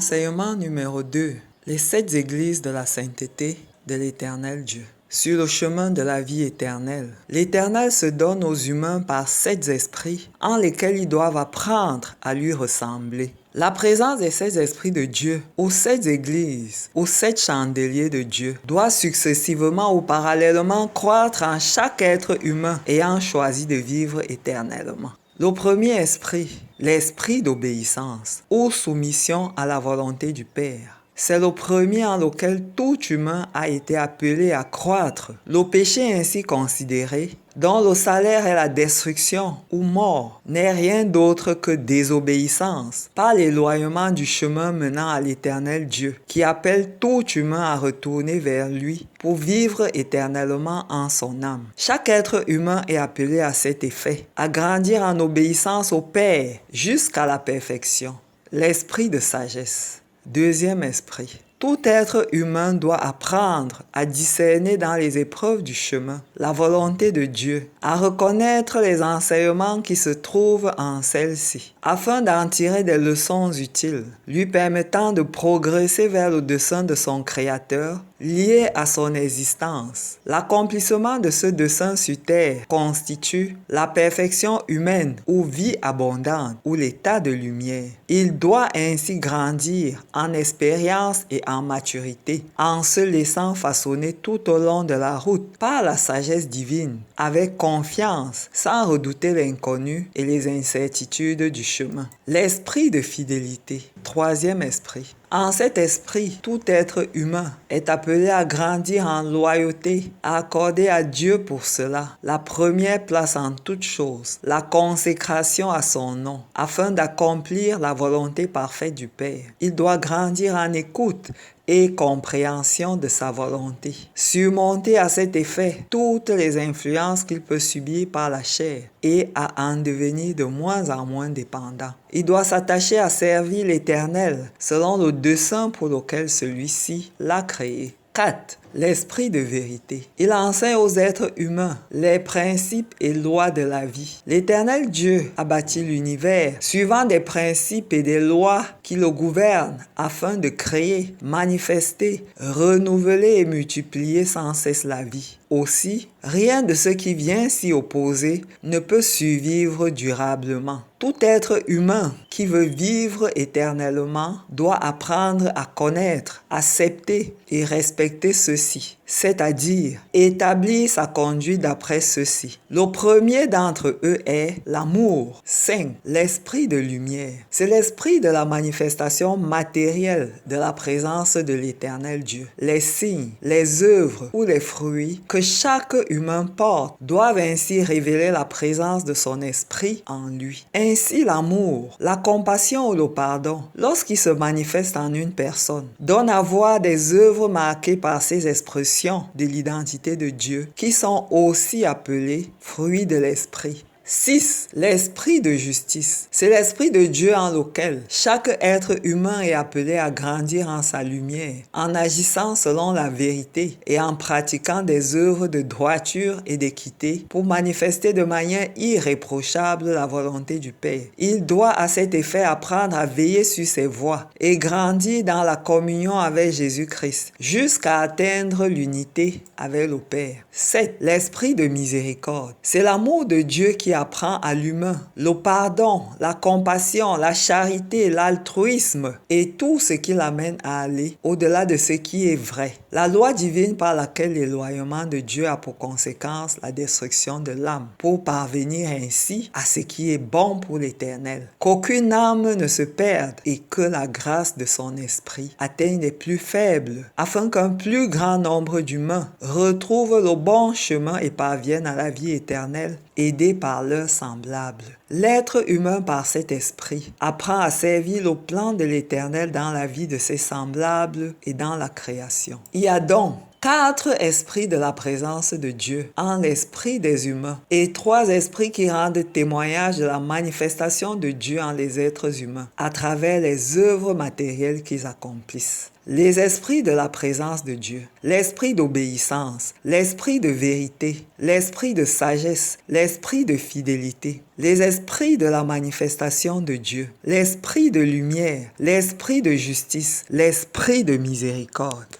Enseignement numéro 2. Les 7 églises de la sainteté de l'Éternel Dieu. Sur le chemin de la vie éternelle, l'Éternel se donne aux humains par 7 esprits en lesquels ils doivent apprendre à lui ressembler. La présence des 7 esprits de Dieu aux 7 églises, aux 7 chandeliers de Dieu, doit successivement ou parallèlement croître en chaque être humain ayant choisi de vivre éternellement. Le premier esprit, l'esprit d'obéissance ou soumission à la volonté du Père. C'est le premier en lequel tout humain a été appelé à croître. Le péché ainsi considéré, dont le salaire est la destruction ou mort, n'est rien d'autre que désobéissance, par l'éloignement du chemin menant à l'Éternel Dieu, qui appelle tout humain à retourner vers lui pour vivre éternellement en son âme. Chaque être humain est appelé à cet effet, à grandir en obéissance au Père jusqu'à la perfection. L'esprit de sagesse. Deuxième esprit. Tout être humain doit apprendre à discerner dans les épreuves du chemin la volonté de Dieu, à reconnaître les enseignements qui se trouvent en celle-ci, afin d'en tirer des leçons utiles, lui permettant de progresser vers le dessein de son Créateur, lié à son existence. L'accomplissement de ce dessein sur terre constitue la perfection humaine ou vie abondante ou l'état de lumière. Il doit ainsi grandir en expérience et en maturité, en se laissant façonner tout au long de la route par la sagesse divine, avec confiance, sans redouter l'inconnu et les incertitudes du chemin. L'esprit de fidélité. Troisième esprit. En cet esprit, tout être humain est appelé à grandir en loyauté, à accorder à Dieu pour cela la première place en toutes choses, la consécration à son nom, afin d'accomplir la volonté parfaite du Père. Il doit grandir en écoute et compréhension de sa volonté. Surmonter à cet effet toutes les influences qu'il peut subir par la chair et à en devenir de moins en moins dépendant. Il doit s'attacher à servir l'Éternel selon le dessein pour lequel celui-ci l'a créé. 4. L'esprit de vérité. Il enseigne aux êtres humains les principes et lois de la vie. L'Éternel Dieu a bâti l'univers suivant des principes et des lois qui le gouvernent afin de créer, manifester, renouveler et multiplier sans cesse la vie. Aussi, rien de ce qui vient s'y opposer ne peut survivre durablement. Tout être humain qui veut vivre éternellement doit apprendre à connaître, accepter et respecter ceci, c'est-à-dire établir sa conduite d'après ceci. Le premier d'entre eux est l'amour. 5. L'esprit de lumière. C'est l'esprit de la manifestation matérielle de la présence de l'Éternel Dieu. Les signes, les œuvres ou les fruits que chaque humain porte doivent ainsi révéler la présence de son esprit en lui. Ainsi, l'amour, la compassion ou le pardon, lorsqu'il se manifeste en une personne, donne à voir des œuvres marquées par ces expressions de l'identité de Dieu qui sont aussi appelées fruits de l'esprit. 6. L'esprit de justice. C'est l'esprit de Dieu en lequel chaque être humain est appelé à grandir en sa lumière, en agissant selon la vérité et en pratiquant des œuvres de droiture et d'équité pour manifester de manière irréprochable la volonté du Père. Il doit à cet effet apprendre à veiller sur ses voies et grandir dans la communion avec Jésus-Christ jusqu'à atteindre l'unité avec le Père. 7. L'esprit de miséricorde. C'est l'amour de Dieu qui apprend à l'humain le pardon, la compassion, la charité, l'altruisme et tout ce qui l'amène à aller au-delà de ce qui est vrai. La loi divine par laquelle l'éloignement de Dieu a pour conséquence la destruction de l'âme, pour parvenir ainsi à ce qui est bon pour l'Éternel. Qu'aucune âme ne se perde et que la grâce de son esprit atteigne les plus faibles, afin qu'un plus grand nombre d'humains retrouvent le bon chemin et parviennent à la vie éternelle, aidés par leurs semblables. L'être humain par cet esprit apprend à servir le plan de l'Éternel dans la vie de ses semblables et dans la création. Il y a donc 4 esprits de la présence de Dieu en l'esprit des humains et 3 esprits qui rendent témoignage de la manifestation de Dieu en les êtres humains à travers les œuvres matérielles qu'ils accomplissent. Les esprits de la présence de Dieu, l'esprit d'obéissance, l'esprit de vérité, l'esprit de sagesse, l'esprit de fidélité, les esprits de la manifestation de Dieu, l'esprit de lumière, l'esprit de justice, l'esprit de miséricorde.